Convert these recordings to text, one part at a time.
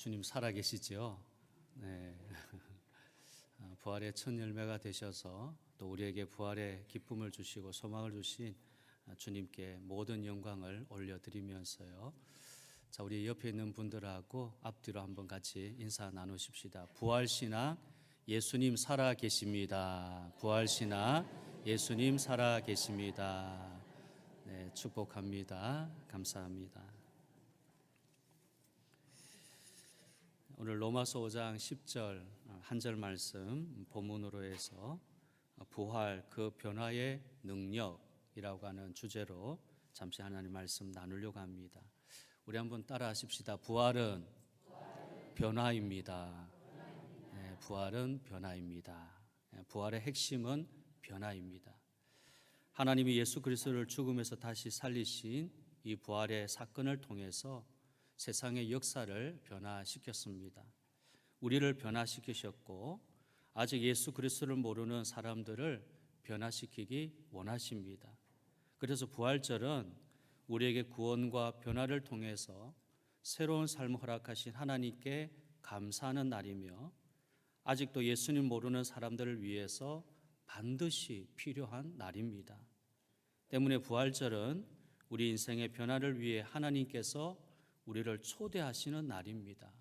주님 살아계시죠? 네. 부활의 첫 열매가 되셔서 또 우리에게 부활의 기쁨을 주시고 소망을 주신 주님께 모든 영광을 올려드리면서요. 자, 우리 옆에 있는 분들하고 앞뒤로 한번 같이 인사 나누십시다. 부활신앙 예수님 살아계십니다. 부활신앙 예수님 살아계십니다. 네, 축복합니다. 감사합니다. 오늘 로마서 5장 10절 한 절 말씀 본문으로 해서 부활 그 변화의 능력이라고 하는 주제로 잠시 하나님 말씀 나누려고 합니다. 우리 한번 따라 하십시다. 부활은 변화입니다. 네, 부활은 변화입니다. 네, 부활의 핵심은 변화입니다. 하나님이 예수 그리스도를 죽음에서 다시 살리신 이 부활의 사건을 통해서 세상의 역사를 변화시켰습니다. 우리를 변화시키셨고 아직 예수 그리스도를 모르는 사람들을 변화시키기 원하십니다. 그래서 부활절은 우리에게 구원과 변화를 통해서 새로운 삶을 허락하신 하나님께 감사하는 날이며 아직도 예수님 모르는 사람들을 위해서 반드시 필요한 날입니다. 때문에 부활절은 우리 인생의 변화를 위해 하나님께서 우리를 초대하시는 날입니다.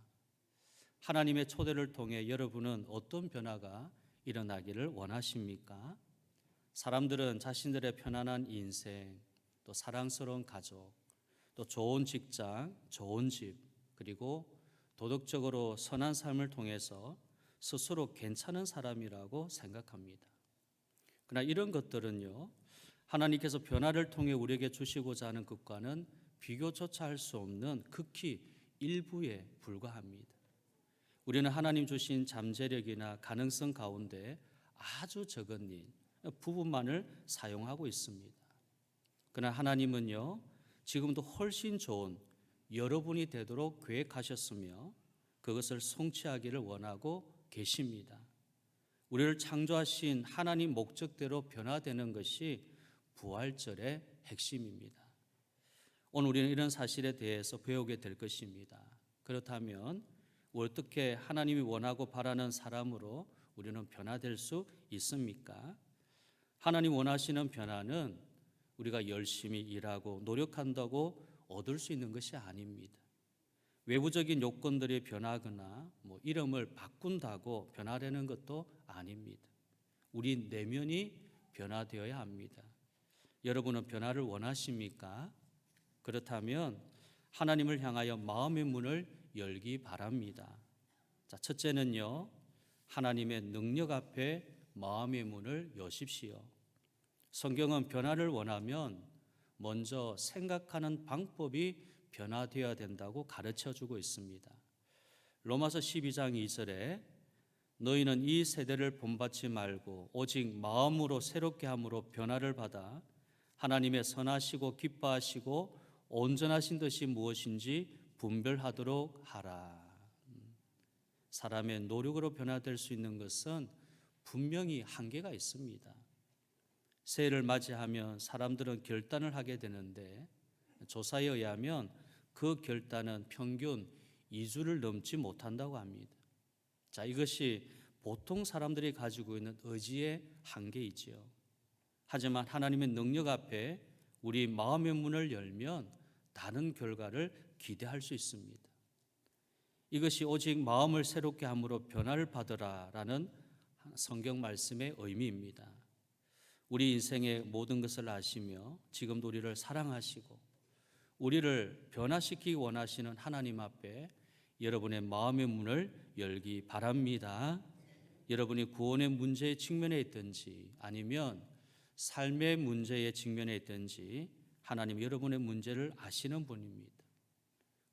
하나님의 초대를 통해 여러분은 어떤 변화가 일어나기를 원하십니까? 사람들은 자신들의 편안한 인생, 또 사랑스러운 가족, 또 좋은 직장, 좋은 집, 그리고 도덕적으로 선한 삶을 통해서 스스로 괜찮은 사람이라고 생각합니다. 그러나 이런 것들은요, 하나님께서 변화를 통해 우리에게 주시고자 하는 것과는 비교조차 할 수 없는 극히 일부에 불과합니다. 우리는 하나님 주신 잠재력이나 가능성 가운데 아주 적은 일, 부분만을 사용하고 있습니다. 그러나 하나님은요, 지금도 훨씬 좋은 여러분이 되도록 계획하셨으며 그것을 성취하기를 원하고 계십니다. 우리를 창조하신 하나님 목적대로 변화되는 것이 부활절의 핵심입니다. 오늘 우리는 이런 사실에 대해서 배우게 될 것입니다. 그렇다면 어떻게 하나님이 원하고 바라는 사람으로 우리는 변화될 수 있습니까? 하나님 원하시는 변화는 우리가 열심히 일하고 노력한다고 얻을 수 있는 것이 아닙니다. 외부적인 요건들이 변하거나 이름을 바꾼다고 변화되는 것도 아닙니다. 우리 내면이 변화되어야 합니다. 여러분은 변화를 원하십니까? 그렇다면 하나님을 향하여 마음의 문을 열기 바랍니다. 자, 첫째는요, 하나님의 능력 앞에 마음의 문을 여십시오. 성경은 변화를 원하면 먼저 생각하는 방법이 변화되어야 된다고 가르쳐 주고 있습니다. 로마서 12장 2절에 너희는 이 세대를 본받지 말고 오직 마음으로 새롭게 함으로 변화를 받아 하나님의 선하시고 기뻐하시고 온전하신 뜻이 무엇인지 분별하도록 하라. 사람의 노력으로 변화될 수 있는 것은 분명히 한계가 있습니다. 새해를 맞이하면 사람들은 결단을 하게 되는데 조사에 의하면 그 결단은 평균 2주를 넘지 못한다고 합니다. 자, 이것이 보통 사람들이 가지고 있는 의지의 한계이지요. 하지만 하나님의 능력 앞에 우리 마음의 문을 열면 다른 결과를 기대할 수 있습니다. 이것이 오직 마음을 새롭게 함으로 변화를 받으라라는 성경 말씀의 의미입니다. 우리 인생의 모든 것을 아시며 지금도 우리를 사랑하시고 우리를 변화시키기 원하시는 하나님 앞에 여러분의 마음의 문을 열기 바랍니다. 여러분이 구원의 문제에 직면해 있든지 아니면 삶의 문제에 직면해 있든지 하나님 여러분의 문제를 아시는 분입니다.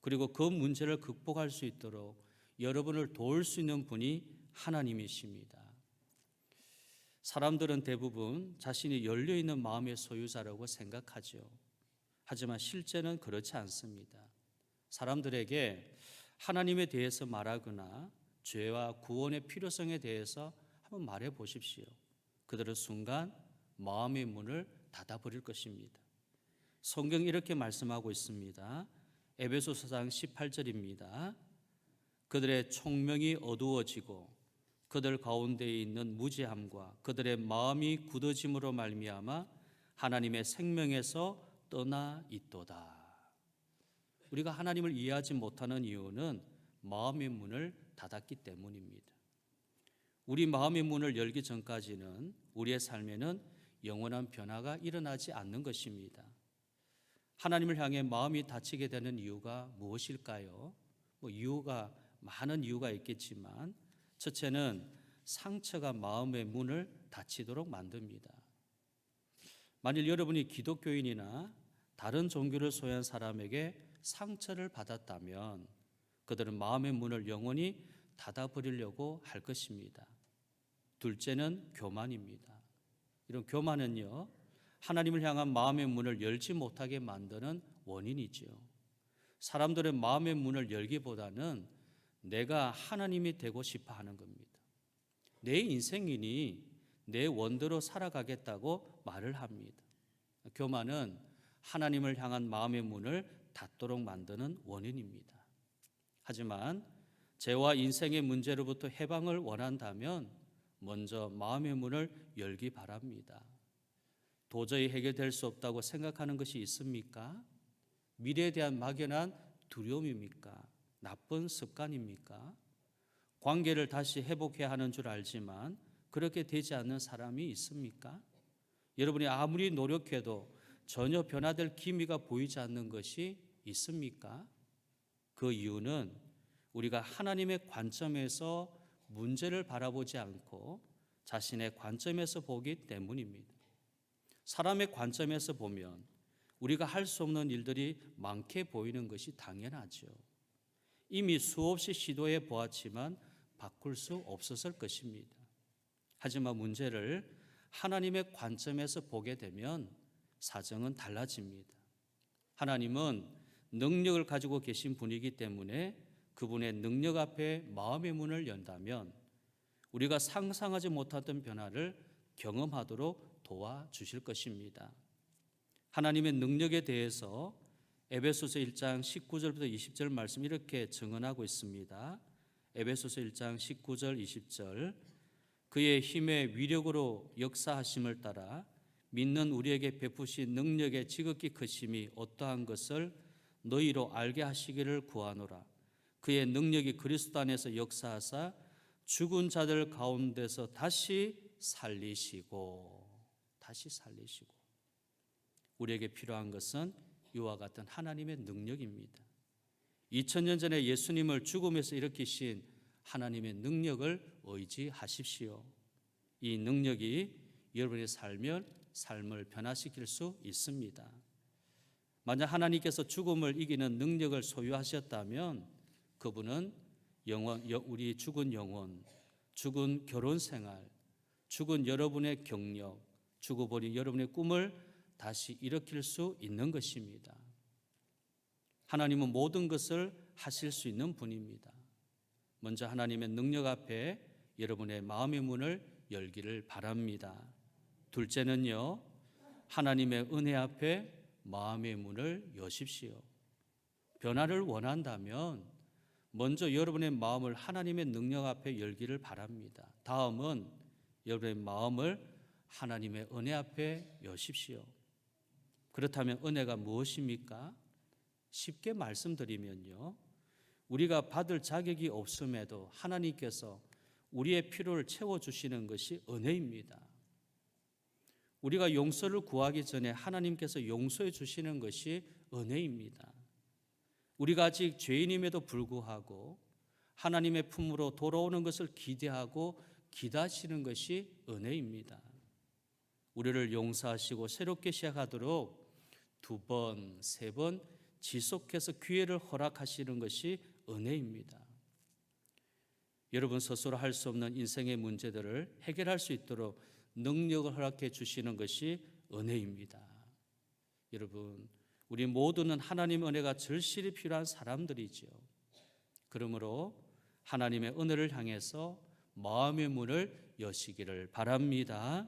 그리고 그 문제를 극복할 수 있도록 여러분을 도울 수 있는 분이 하나님이십니다. 사람들은 대부분 자신이 열려있는 마음의 소유자라고 생각하죠. 하지만 실제는 그렇지 않습니다. 사람들에게 하나님에 대해서 말하거나 죄와 구원의 필요성에 대해서 한번 말해 보십시오. 그들은 순간 마음의 문을 닫아버릴 것입니다. 성경이 이렇게 말씀하고 있습니다. 에베소서 4장 18절입니다. 그들의 총명이 어두워지고 그들 가운데에 있는 무지함과 그들의 마음이 굳어짐으로 말미암아 하나님의 생명에서 떠나 있도다. 우리가 하나님을 이해하지 못하는 이유는 마음의 문을 닫았기 때문입니다. 우리 마음의 문을 열기 전까지는 우리의 삶에는 영원한 변화가 일어나지 않는 것입니다. 하나님을 향해 마음이 닫히게 되는 이유가 무엇일까요? 많은 이유가 있겠지만 첫째는 상처가 마음의 문을 닫히도록 만듭니다. 만일 여러분이 기독교인이나 다른 종교를 소유한 사람에게 상처를 받았다면 그들은 마음의 문을 영원히 닫아버리려고 할 것입니다. 둘째는 교만입니다. 이런 교만은요, 하나님을 향한 마음의 문을 열지 못하게 만드는 원인이지요. 사람들의 마음의 문을 열기보다는 내가 하나님이 되고 싶어 하는 겁니다. 내 인생이니 내 원대로 살아가겠다고 말을 합니다. 교만은 하나님을 향한 마음의 문을 닫도록 만드는 원인입니다. 하지만 죄와 인생의 문제로부터 해방을 원한다면 먼저 마음의 문을 열기 바랍니다. 도저히 해결될 수 없다고 생각하는 것이 있습니까? 미래에 대한 막연한 두려움입니까? 나쁜 습관입니까? 관계를 다시 회복해야 하는 줄 알지만 그렇게 되지 않는 사람이 있습니까? 여러분이 아무리 노력해도 전혀 변화될 기미가 보이지 않는 것이 있습니까? 그 이유는 우리가 하나님의 관점에서 문제를 바라보지 않고 자신의 관점에서 보기 때문입니다. 사람의 관점에서 보면 우리가 할 수 없는 일들이 많게 보이는 것이 당연하죠. 이미 수없이 시도해 보았지만 바꿀 수 없었을 것입니다. 하지만 문제를 하나님의 관점에서 보게 되면 사정은 달라집니다. 하나님은 능력을 가지고 계신 분이기 때문에 그분의 능력 앞에 마음의 문을 연다면 우리가 상상하지 못했던 변화를 경험하도록 도와주실 것입니다. 하나님의 능력에 대해서 에베소서 1장 19절부터 20절 말씀 이렇게 증언하고 있습니다. 에베소서 1장 19절 20절 그의 힘의 위력으로 역사하심을 따라 믿는 우리에게 베푸신 능력의 지극히 크심이 어떠한 것을 너희로 알게 하시기를 구하노라. 그의 능력이 그리스도 안에서 역사하사 죽은 자들 가운데서 다시 살리시고 우리에게 필요한 것은 이와 같은 하나님의 능력입니다. 2000년 전에 예수님을 죽음에서 일으키신 하나님의 능력을 의지하십시오. 이 능력이 여러분의 삶을 변화시킬 수 있습니다. 만약 하나님께서 죽음을 이기는 능력을 소유하셨다면 그분은 우리 죽은 영혼, 죽은 결혼 생활, 죽은 여러분의 경력, 죽어버린 여러분의 꿈을 다시 일으킬 수 있는 것입니다. 하나님은 모든 것을 하실 수 있는 분입니다. 먼저 하나님의 능력 앞에 여러분의 마음의 문을 열기를 바랍니다. 둘째는요, 하나님의 은혜 앞에 마음의 문을 여십시오. 변화를 원한다면 먼저 여러분의 마음을 하나님의 능력 앞에 열기를 바랍니다. 다음은 여러분의 마음을 하나님의 은혜 앞에 여십시오. 그렇다면 은혜가 무엇입니까? 쉽게 말씀드리면요, 우리가 받을 자격이 없음에도 하나님께서 우리의 필요를 채워주시는 것이 은혜입니다. 우리가 용서를 구하기 전에 하나님께서 용서해 주시는 것이 은혜입니다. 우리가 아직 죄인임에도 불구하고 하나님의 품으로 돌아오는 것을 기대하고 기다리시는 것이 은혜입니다. 우리를 용서하시고 새롭게 시작하도록 2번, 3번 지속해서 기회를 허락하시는 것이 은혜입니다. 여러분 스스로 할 수 없는 인생의 문제들을 해결할 수 있도록 능력을 허락해 주시는 것이 은혜입니다. 여러분, 우리 모두는 하나님의 은혜가 절실히 필요한 사람들이지요. 그러므로 하나님의 은혜를 향해서 마음의 문을 여시기를 바랍니다.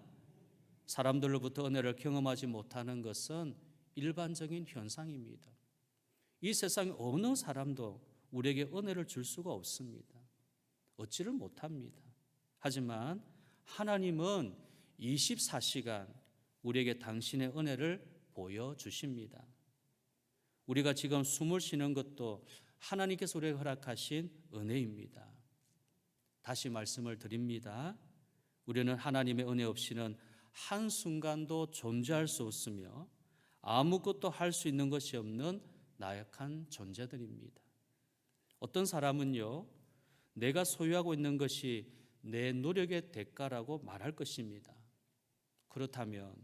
사람들로부터 은혜를 경험하지 못하는 것은 일반적인 현상입니다. 이 세상 어느 사람도 우리에게 은혜를 줄 수가 없습니다. 얻지를 못합니다. 하지만 하나님은 24시간 우리에게 당신의 은혜를 보여주십니다. 우리가 지금 숨을 쉬는 것도 하나님께서 우리에게 허락하신 은혜입니다. 다시 말씀을 드립니다. 우리는 하나님의 은혜 없이는 한순간도 존재할 수 없으며 아무것도 할 수 있는 것이 없는 나약한 존재들입니다. 어떤 사람은요, 내가 소유하고 있는 것이 내 노력의 대가라고 말할 것입니다. 그렇다면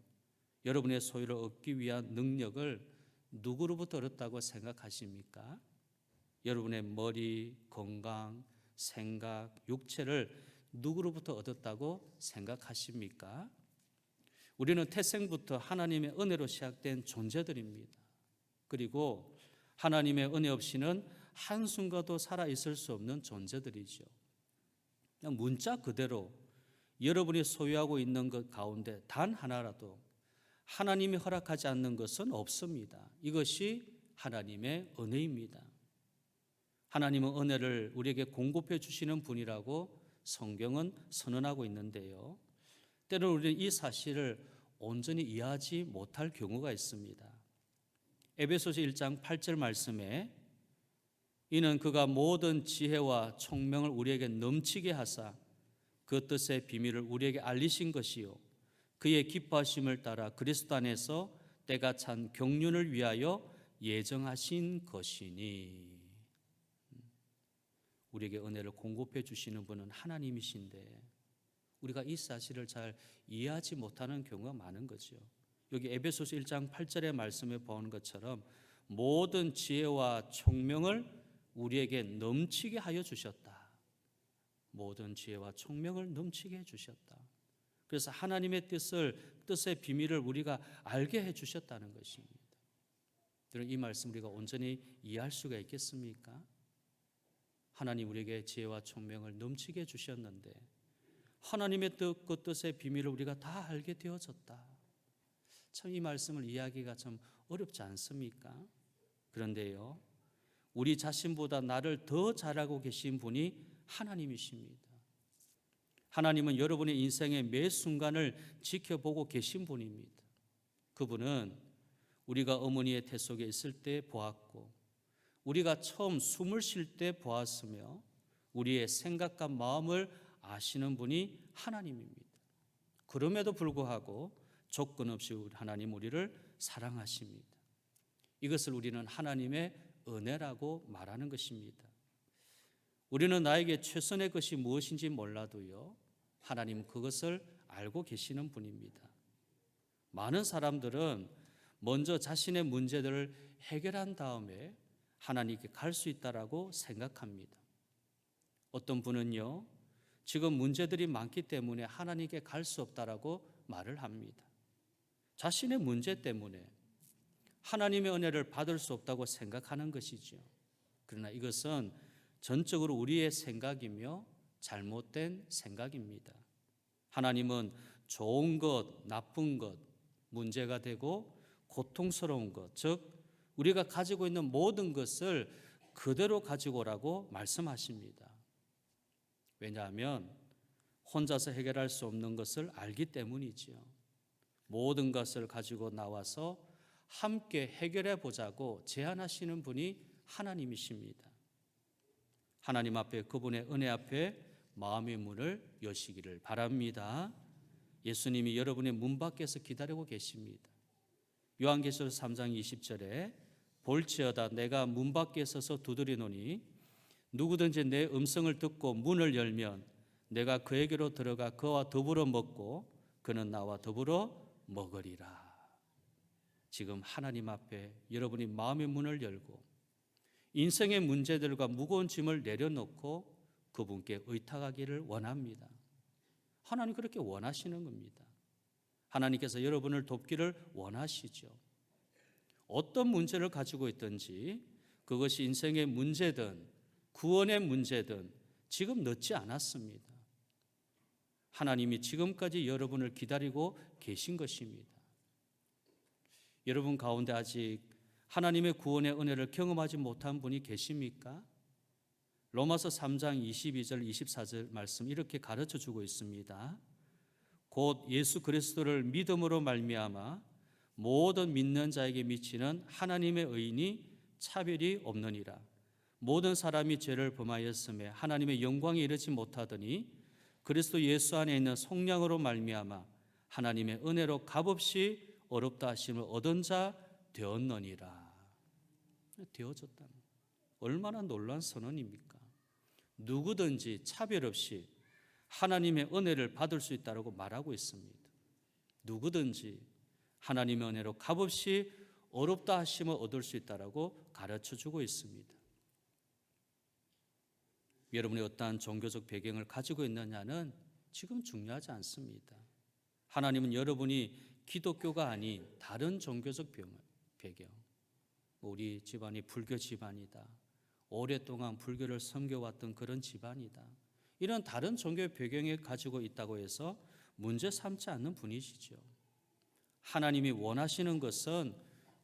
여러분의 소유를 얻기 위한 능력을 누구로부터 얻었다고 생각하십니까? 여러분의 머리, 건강, 생각, 육체를 누구로부터 얻었다고 생각하십니까? 우리는 태생부터 하나님의 은혜로 시작된 존재들입니다. 그리고 하나님의 은혜 없이는 한순간도 살아있을 수 없는 존재들이죠. 그냥 문자 그대로 여러분이 소유하고 있는 것 가운데 단 하나라도 하나님이 허락하지 않는 것은 없습니다. 이것이 하나님의 은혜입니다. 하나님은 은혜를 우리에게 공급해 주시는 분이라고 성경은 선언하고 있는데요. 때로는 우리는 이 사실을 온전히 이해하지 못할 경우가 있습니다. 에베소서 1장 8절 말씀에 이는 그가 모든 지혜와 총명을 우리에게 넘치게 하사 그 뜻의 비밀을 우리에게 알리신 것이요 그의 기뻐하심을 따라 그리스도 안에서 때가 찬 경륜을 위하여 예정하신 것이니. 우리에게 은혜를 공급해 주시는 분은 하나님이신데 우리가 이 사실을 잘 이해하지 못하는 경우가 많은 거죠. 여기 에베소서 1장 8절의 말씀에 보는 것처럼 모든 지혜와 총명을 우리에게 넘치게 하여 주셨다. 모든 지혜와 총명을 넘치게 해 주셨다. 그래서 하나님의 뜻의 비밀을 우리가 알게 해 주셨다는 것입니다. 이 말씀 우리가 온전히 이해할 수가 있겠습니까? 하나님 우리에게 지혜와 총명을 넘치게 해 주셨는데 하나님의 뜻, 그 뜻의 비밀을 우리가 다 알게 되어졌다. 참 이 말씀을 이해하기가 참 어렵지 않습니까? 그런데요, 우리 자신보다 나를 더 잘 알고 계신 분이 하나님이십니다. 하나님은 여러분의 인생의 매 순간을 지켜보고 계신 분입니다. 그분은 우리가 어머니의 태 속에 있을 때 보았고 우리가 처음 숨을 쉴 때 보았으며 우리의 생각과 마음을 아시는 분이 하나님입니다. 그럼에도 불구하고 조건 없이 하나님 우리를 사랑하십니다. 이것을 우리는 하나님의 은혜라고 말하는 것입니다. 우리는 나에게 최선의 것이 무엇인지 몰라도요, 하나님 그것을 알고 계시는 분입니다. 많은 사람들은 먼저 자신의 문제들을 해결한 다음에 하나님께 갈 수 있다라고 생각합니다. 어떤 분은요, 지금 문제들이 많기 때문에 하나님께 갈 수 없다라고 말을 합니다. 자신의 문제 때문에 하나님의 은혜를 받을 수 없다고 생각하는 것이죠. 그러나 이것은 전적으로 우리의 생각이며 잘못된 생각입니다. 하나님은 좋은 것, 나쁜 것, 문제가 되고 고통스러운 것, 즉 우리가 가지고 있는 모든 것을 그대로 가지고 오라고 말씀하십니다. 왜냐하면 혼자서 해결할 수 없는 것을 알기 때문이지요. 모든 것을 가지고 나와서 함께 해결해 보자고 제안하시는 분이 하나님이십니다. 하나님 앞에, 그분의 은혜 앞에 마음의 문을 여시기를 바랍니다. 예수님이 여러분의 문 밖에서 기다리고 계십니다. 요한계시록 3장 20절에 볼지어다 내가 문 밖에 서서 두드리노니 누구든지 내 음성을 듣고 문을 열면 내가 그에게로 들어가 그와 더불어 먹고 그는 나와 더불어 먹으리라. 지금 하나님 앞에 여러분이 마음의 문을 열고 인생의 문제들과 무거운 짐을 내려놓고 그분께 의탁하기를 원합니다. 하나님 그렇게 원하시는 겁니다. 하나님께서 여러분을 돕기를 원하시죠. 어떤 문제를 가지고 있든지 그것이 인생의 문제든 구원의 문제든 지금 늦지 않았습니다. 하나님이 지금까지 여러분을 기다리고 계신 것입니다. 여러분 가운데 아직 하나님의 구원의 은혜를 경험하지 못한 분이 계십니까? 로마서 3장 22절 24절 말씀 이렇게 가르쳐 주고 있습니다. 곧 예수 그리스도를 믿음으로 말미암아 모든 믿는 자에게 미치는 하나님의 의인이 차별이 없느니라. 모든 사람이 죄를 범하였음에 하나님의 영광에 이르지 못하더니 그리스도 예수 안에 있는 속량으로 말미암아 하나님의 은혜로 값없이 어렵다 하심을 얻은 자 되었느니라. 되어졌다. 얼마나 놀라운 선언입니까? 누구든지 차별 없이 하나님의 은혜를 받을 수 있다고 말하고 있습니다. 누구든지 하나님의 은혜로 값없이 어렵다 하심을 얻을 수 있다고 가르쳐주고 있습니다. 여러분이 어떠한 종교적 배경을 가지고 있느냐는 지금 중요하지 않습니다. 하나님은 여러분이 기독교가 아닌 다른 종교적 배경, 우리 집안이 불교 집안이다, 오랫동안 불교를 섬겨왔던 그런 집안이다, 이런 다른 종교의 배경을 가지고 있다고 해서 문제 삼지 않는 분이시죠. 하나님이 원하시는 것은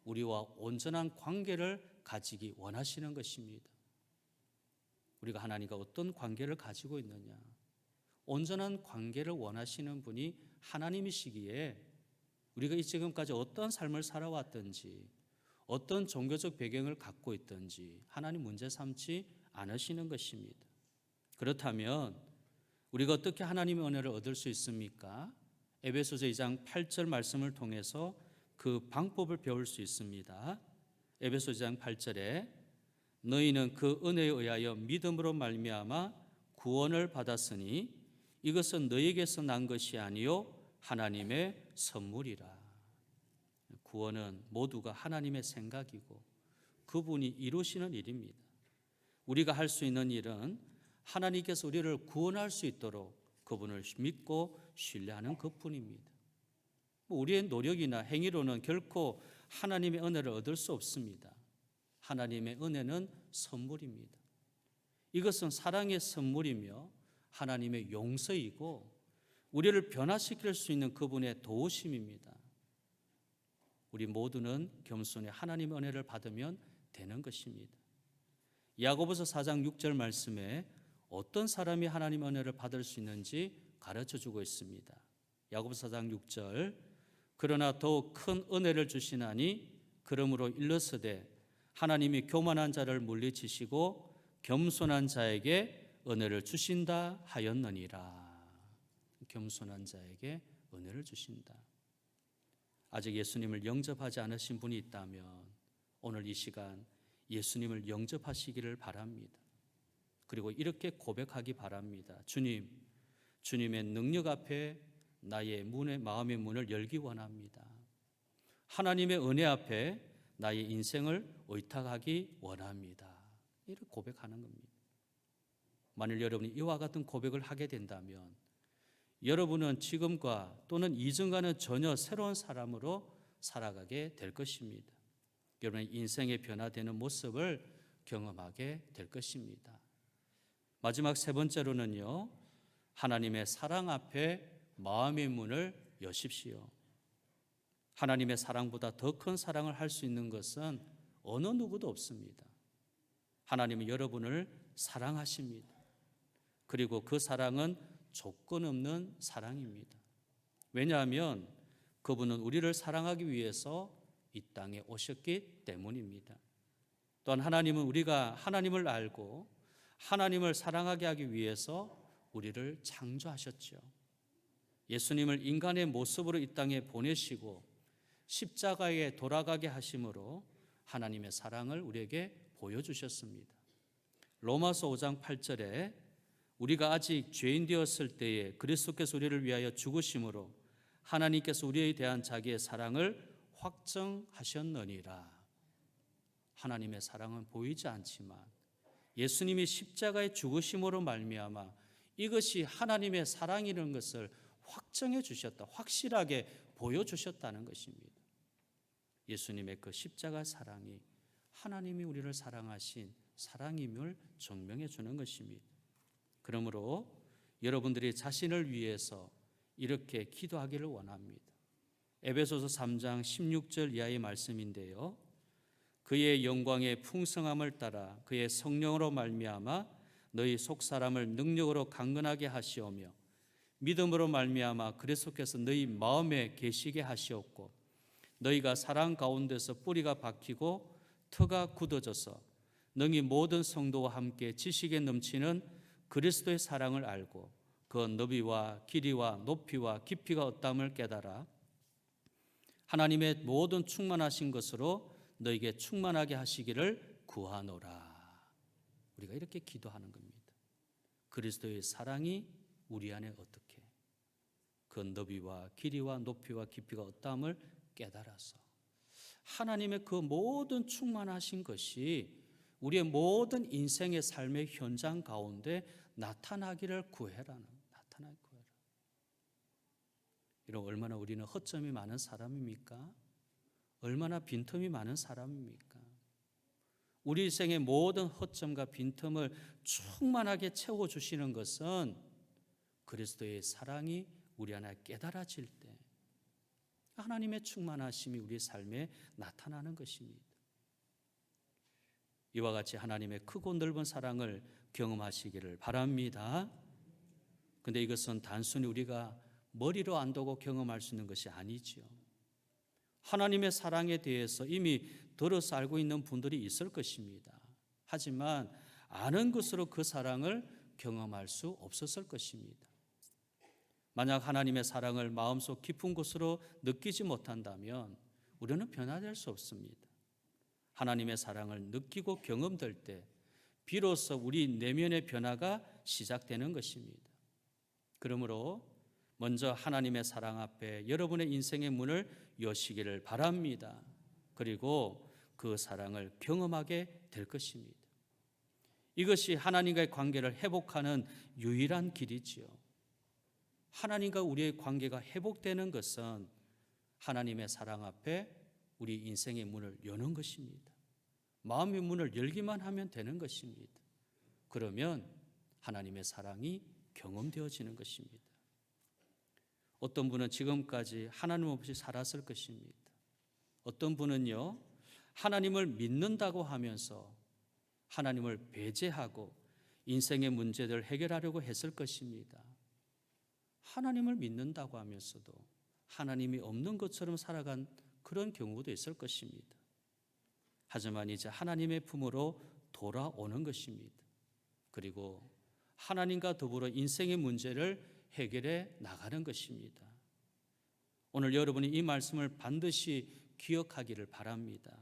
우리와 온전한 관계를 가지기 원하시는 것입니다. 우리가 하나님과 어떤 관계를 가지고 있느냐, 온전한 관계를 원하시는 분이 하나님이시기에 우리가 이 지금까지 어떤 삶을 살아왔든지 어떤 종교적 배경을 갖고 있든지 하나님 문제 삼지 않으시는 것입니다. 그렇다면 우리가 어떻게 하나님의 은혜를 얻을 수 있습니까? 에베소서 2장 8절 말씀을 통해서 그 방법을 배울 수 있습니다. 에베소서 2장 8절에 너희는 그 은혜에 의하여 믿음으로 말미암아 구원을 받았으니 이것은 너희에게서 난 것이 아니요 하나님의 선물이라. 구원은 모두가 하나님의 생각이고 그분이 이루시는 일입니다. 우리가 할 수 있는 일은 하나님께서 우리를 구원할 수 있도록 그분을 믿고 신뢰하는 것뿐입니다. 우리의 노력이나 행위로는 결코 하나님의 은혜를 얻을 수 없습니다. 하나님의 은혜는 선물입니다. 이것은 사랑의 선물이며 하나님의 용서이고 우리를 변화시킬 수 있는 그분의 도우심입니다. 우리 모두는 겸손히 하나님의 은혜를 받으면 되는 것입니다. 야고보서 4장 6절 말씀에 어떤 사람이 하나님의 은혜를 받을 수 있는지 가르쳐주고 있습니다. 야고보서 4장 6절 그러나 더욱 큰 은혜를 주시나니 그러므로 일러서되 하나님이 교만한 자를 물리치시고 겸손한 자에게 은혜를 주신다 하였느니라. 겸손한 자에게 은혜를 주신다. 아직 예수님을 영접하지 않으신 분이 있다면 오늘 이 시간 예수님을 영접하시기를 바랍니다. 그리고 이렇게 고백하기 바랍니다. 주님, 주님의 능력 앞에 나의 마음의 문을 열기 원합니다. 하나님의 은혜 앞에 나의 인생을 의탁하기 원합니다. 이렇게 고백하는 겁니다. 만일 여러분이 이와 같은 고백을 하게 된다면 여러분은 지금과 또는 이전과는 전혀 새로운 사람으로 살아가게 될 것입니다. 여러분의 인생의 변화되는 모습을 경험하게 될 것입니다. 마지막 세 번째로는요, 하나님의 사랑 앞에 마음의 문을 여십시오. 하나님의 사랑보다 더 큰 사랑을 할 수 있는 것은 어느 누구도 없습니다. 하나님은 여러분을 사랑하십니다. 그리고 그 사랑은 조건 없는 사랑입니다. 왜냐하면 그분은 우리를 사랑하기 위해서 이 땅에 오셨기 때문입니다. 또한 하나님은 우리가 하나님을 알고 하나님을 사랑하게 하기 위해서 우리를 창조하셨죠. 예수님을 인간의 모습으로 이 땅에 보내시고 십자가에 돌아가게 하심으로 하나님의 사랑을 우리에게 보여주셨습니다. 로마서 5장 8절에 우리가 아직 죄인 되었을 때에 그리스도께서 우리를 위하여 죽으심으로 하나님께서 우리에 대한 자기의 사랑을 확정하셨느니라. 하나님의 사랑은 보이지 않지만 예수님이 십자가에 죽으심으로 말미암아 이것이 하나님의 사랑이라는 것을 확정해 주셨다, 확실하게 보여주셨다는 것입니다. 예수님의 그 십자가 사랑이 하나님이 우리를 사랑하신 사랑임을 증명해 주는 것입니다. 그러므로 여러분들이 자신을 위해서 이렇게 기도하기를 원합니다. 에베소서 3장 16절 이하의 말씀인데요. 그의 영광의 풍성함을 따라 그의 성령으로 말미암아 너희 속사람을 능력으로 강건하게 하시오며 믿음으로 말미암아 그리스도께서 너희 마음에 계시게 하시옵고 너희가 사랑 가운데서 뿌리가 박히고 터가 굳어져서 너희 모든 성도와 함께 지식에 넘치는 그리스도의 사랑을 알고 그 너비와 길이와 높이와 깊이가 어떠함을 깨달아 하나님의 모든 충만하신 것으로 너에게 충만하게 하시기를 구하노라. 우리가 이렇게 기도하는 겁니다. 그리스도의 사랑이 우리 안에 어떻게 그 너비와 길이와 높이와 깊이가 어떠함을 깨달아서 하나님의 그 모든 충만하신 것이 우리의 모든 인생의 삶의 현장 가운데 나타나기를 구해라는 나타나기 구해라. 이런 얼마나 우리는 허점이 많은 사람입니까? 얼마나 빈틈이 많은 사람입니까? 우리 인생의 모든 허점과 빈틈을 충만하게 채워주시는 것은 그리스도의 사랑이 우리 안에 깨달아질 때 하나님의 충만하심이 우리 삶에 나타나는 것입니다. 이와 같이 하나님의 크고 넓은 사랑을 경험하시기를 바랍니다. 그런데 이것은 단순히 우리가 머리로 안다고 경험할 수 있는 것이 아니지요. 하나님의 사랑에 대해서 이미 들어서 알고 있는 분들이 있을 것입니다. 하지만 아는 것으로 그 사랑을 경험할 수 없었을 것입니다. 만약 하나님의 사랑을 마음속 깊은 곳으로 느끼지 못한다면 우리는 변화될 수 없습니다. 하나님의 사랑을 느끼고 경험될 때 비로소 우리 내면의 변화가 시작되는 것입니다. 그러므로 먼저 하나님의 사랑 앞에 여러분의 인생의 문을 여시기를 바랍니다. 그리고 그 사랑을 경험하게 될 것입니다. 이것이 하나님과의 관계를 회복하는 유일한 길이지요. 하나님과 우리의 관계가 회복되는 것은 하나님의 사랑 앞에 우리 인생의 문을 여는 것입니다. 마음의 문을 열기만 하면 되는 것입니다. 그러면 하나님의 사랑이 경험되어지는 것입니다. 어떤 분은 지금까지 하나님 없이 살았을 것입니다. 어떤 분은요, 하나님을 믿는다고 하면서 하나님을 배제하고 인생의 문제들을 해결하려고 했을 것입니다. 하나님을 믿는다고 하면서도 하나님이 없는 것처럼 살아간 그런 경우도 있을 것입니다. 하지만 이제 하나님의 품으로 돌아오는 것입니다. 그리고 하나님과 더불어 인생의 문제를 해결해 나가는 것입니다. 오늘 여러분이 이 말씀을 반드시 기억하기를 바랍니다.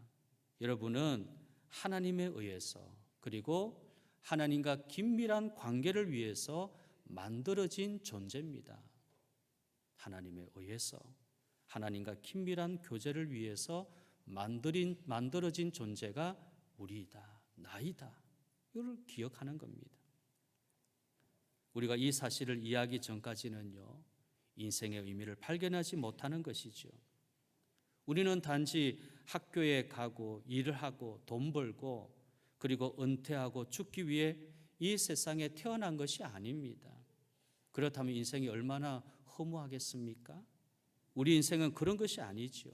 여러분은 하나님에 의해서 그리고 하나님과 긴밀한 관계를 위해서 만들어진 존재입니다. 하나님에 의해서 하나님과 긴밀한 교제를 위해서 만들어진 존재가 우리이다, 나이다. 이걸 기억하는 겁니다. 우리가 이 사실을 이해하기 전까지는요, 인생의 의미를 발견하지 못하는 것이죠. 우리는 단지 학교에 가고 일을 하고 돈 벌고 그리고 은퇴하고 죽기 위해 이 세상에 태어난 것이 아닙니다. 그렇다면 인생이 얼마나 허무하겠습니까? 우리 인생은 그런 것이 아니죠.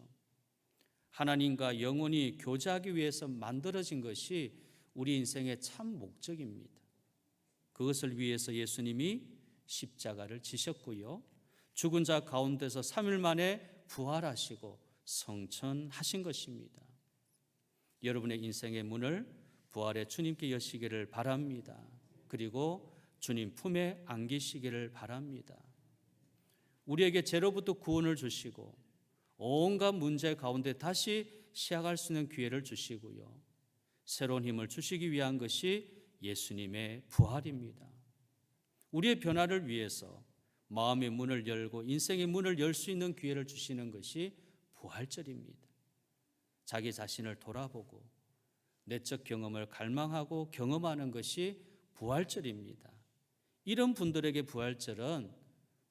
하나님과 영원히 교제하기 위해서 만들어진 것이 우리 인생의 참 목적입니다. 그것을 위해서 예수님이 십자가를 지셨고요. 죽은 자 가운데서 3일 만에 부활하시고 성천하신 것입니다. 여러분의 인생의 문을 부활의 주님께 여시기를 바랍니다. 그리고 주님 품에 안기시기를 바랍니다. 우리에게 죄로부터 구원을 주시고 온갖 문제 가운데 다시 시작할 수 있는 기회를 주시고요. 새로운 힘을 주시기 위한 것이 예수님의 부활입니다. 우리의 변화를 위해서 마음의 문을 열고 인생의 문을 열 수 있는 기회를 주시는 것이 부활절입니다. 자기 자신을 돌아보고 내적 경험을 갈망하고 경험하는 것이 부활절입니다. 이런 분들에게 부활절은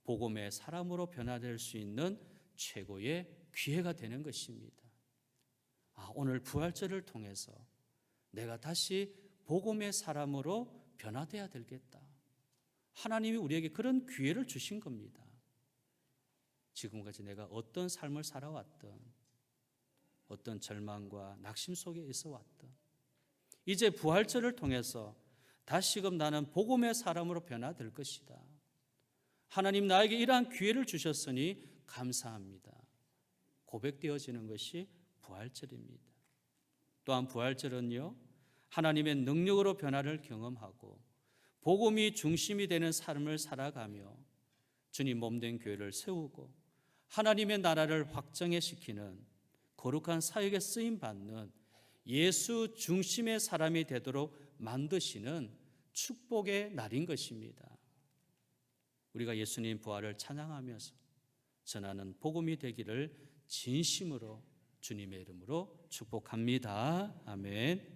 복음의 사람으로 변화될 수 있는 최고의 기회가 되는 것입니다. 오늘 부활절을 통해서 내가 다시 복음의 사람으로 변화돼야 되겠다. 하나님이 우리에게 그런 기회를 주신 겁니다. 지금까지 내가 어떤 삶을 살아왔던 어떤 절망과 낙심 속에 있어 왔던 이제 부활절을 통해서 다시금 나는 복음의 사람으로 변화될 것이다. 하나님 나에게 이러한 기회를 주셨으니 감사합니다. 고백되어지는 것이 부활절입니다. 또한 부활절은요, 하나님의 능력으로 변화를 경험하고 복음이 중심이 되는 삶을 살아가며 주님 몸된 교회를 세우고 하나님의 나라를 확정해 시키는 거룩한 사역에 쓰임 받는 예수 중심의 사람이 되도록 만드시는 축복의 날인 것입니다. 우리가 예수님 부활을 찬양하면서 전하는 복음이 되기를 진심으로 주님의 이름으로 축복합니다. 아멘.